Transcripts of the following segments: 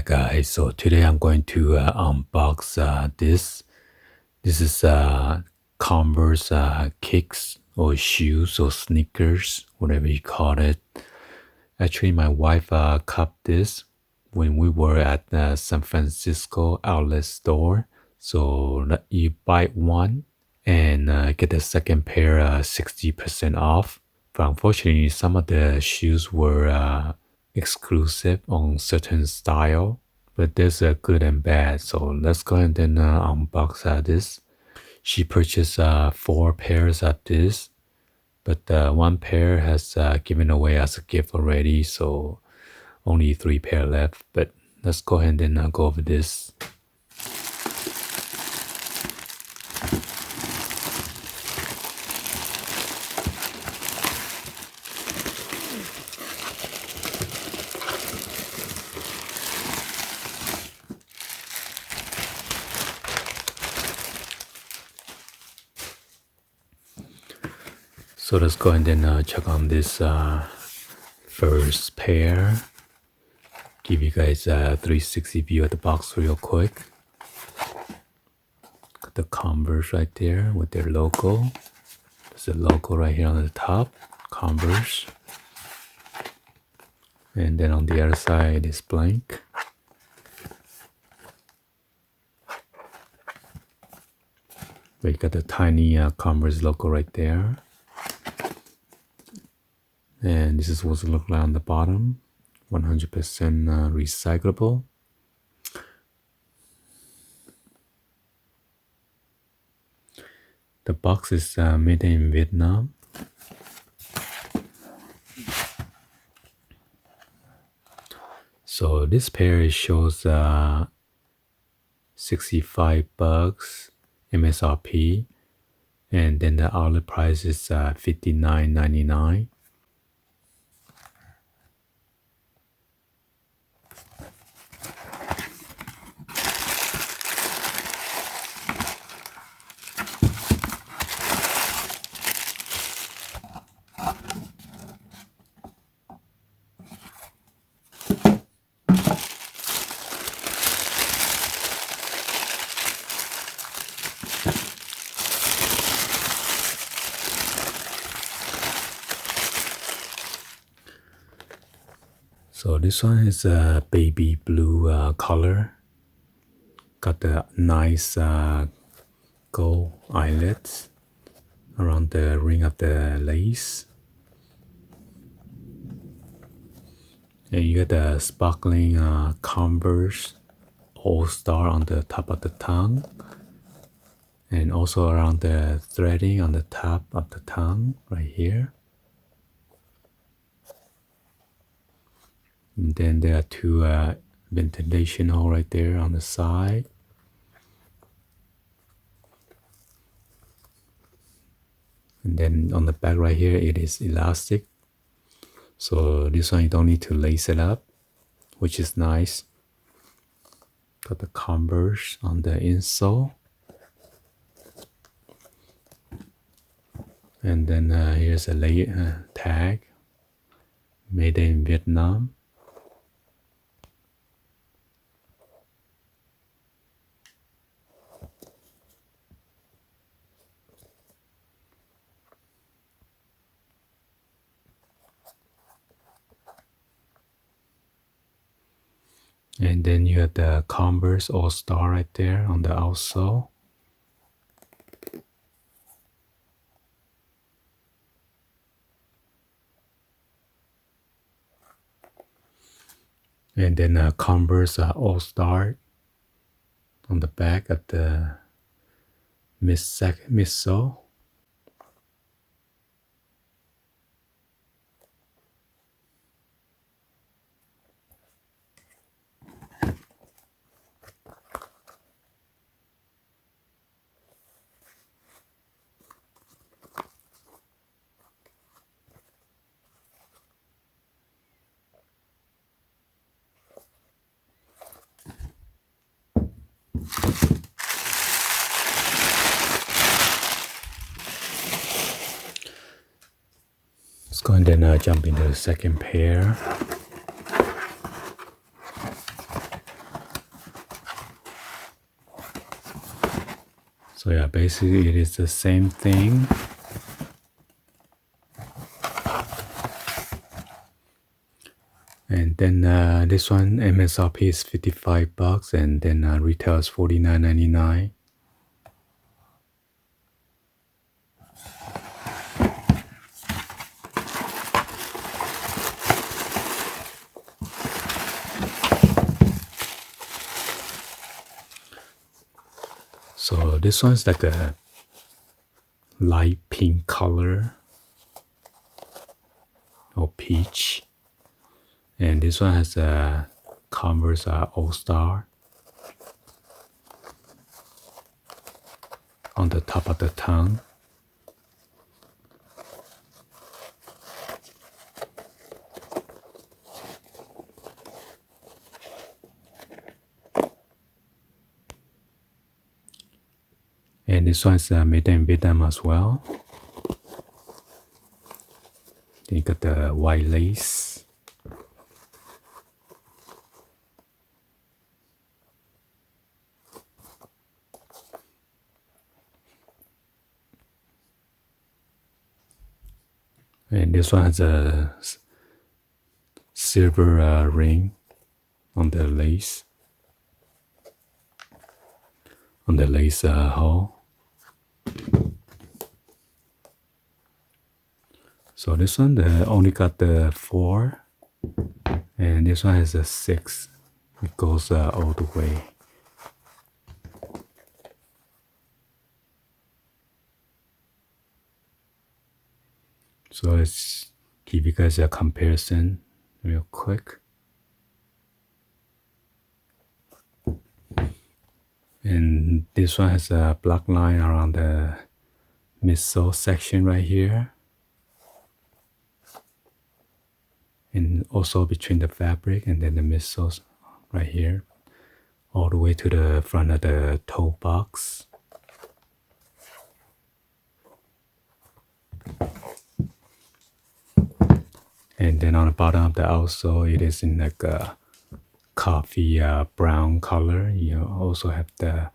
guys, so today I'm going to unbox this. This is Converse kicks or shoes or sneakers, whatever you call it. Actually, my wife cut this when we were at the San Francisco outlet store. So you buy one and get the second pair 60% off. But unfortunately, some of the shoes were exclusive on certain style, but there's a good and bad. So let's go ahead and unbox this. She purchased 4 pairs of this, but one pair has given away as a gift already, so only 3 pair left. But let's go ahead and go over this. So let's go ahead and check on this first pair. Give you guys a 360 view of the box real quick. Got the Converse right there with their logo. There's a logo right here on the top, Converse. And then on the other side is blank. We got the tiny Converse logo right there. And this is what it looks like on the bottom. 100% recyclable. The box is made in Vietnam. So this pair shows $65 MSRP, and then the outlet price is $59.99. So this one is a baby blue color. Got the nice gold eyelets around the ring of the lace. And you got the sparkling Converse All-Star on the top of the tongue. And also around the threading on the top of the tongue right here. And then there are 2 ventilation holes right there on the side. And then on the back right here, it is elastic. So this one you don't need to lace it up, which is nice. Got the Converse on the insole. And then here's a tag, made in Vietnam. And then you have the Converse All-Star right there on the outsole. And then Converse All-Star on the back of the midsole. Let's go ahead and jump into the second pair. So yeah, basically it is the same thing. And then this one MSRP is $55, and then retail is $49.99. So this one's like a light pink color or peach, and this one has a Converse All-Star on the top of the tongue. And this one is made in Vietnam as well. Then you got the white lace. And this one has a silver ring on the lace. On the lace hole. So this one only got the 4, and this one has a 6. It goes all the way. So let's give you guys a comparison real quick. And this one has a black line around the midsole section right here. And also between the fabric and then the midsoles right here. All the way to the front of the toe box. And then on the bottom of the outsole, it is in like a coffee brown color. You also have the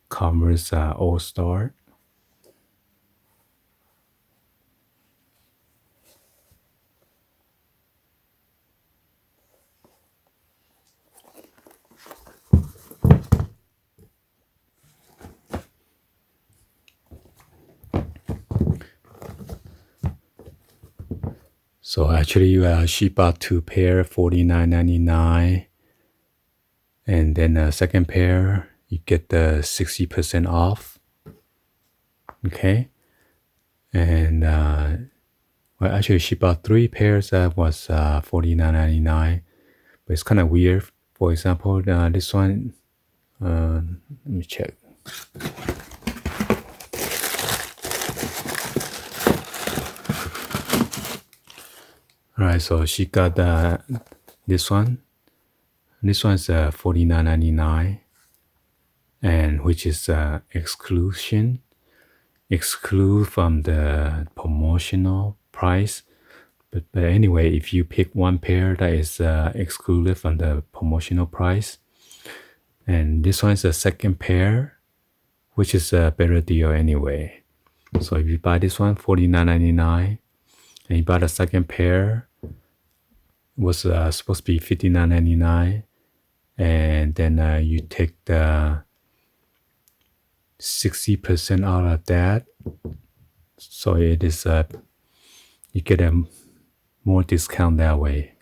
Converse All-Star. So actually, she bought 2 pair, $49.99, and then the second pair you get the 60% off. Okay, and well, actually she bought 3 pairs that was $49.99, but it's kind of weird. For example, this one, let me check. Alright, so she got this one. This one's $49.99, and which is exclude from the promotional price. But anyway, if you pick one pair that is excluded from the promotional price, and this one is the second pair, which is a better deal anyway. So if you buy this one $49.99, and you buy the second pair, was supposed to be $59.99, and then you take the 60% out of that, so it is you get a more discount that way.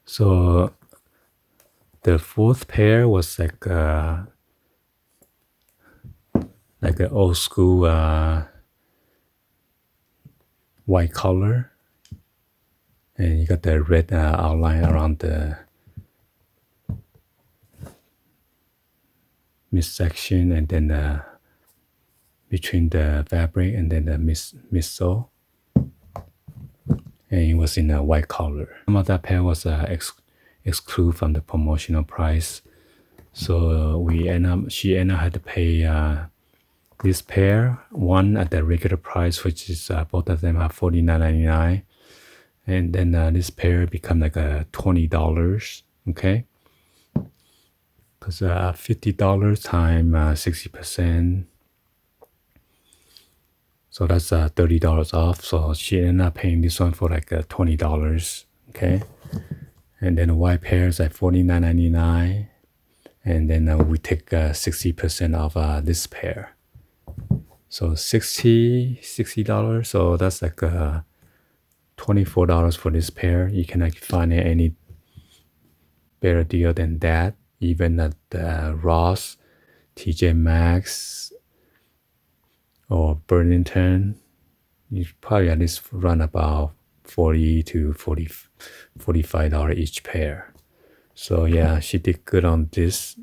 So the 4th pair was like an old school white color, and you got the red outline around the midsection, and then between the fabric and then the midsole, and it was in a white color. Some of that pair was excluded from the promotional price, so she ended up had to pay this pair, one at the regular price, which is both of them are $49.99, and then this pair become like $20. Okay, because $50 times 60%, so that's $30 off. So she ended up paying this one for like $20. Okay, and then the white pair is like $49.99, and then we take 60% off this pair. So $60. So that's like $24 for this pair. You cannot find any better deal than that. Even at Ross, TJ Maxx, or Burlington, you probably at least run about $40 to $45 each pair. So yeah, she did good on this.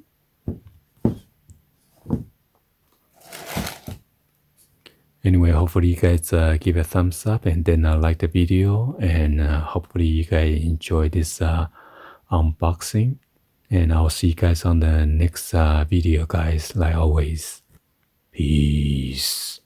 Anyway, hopefully you guys give a thumbs up and then like the video, and hopefully you guys enjoy this unboxing, and I'll see you guys on the next video, guys, like always. Peace.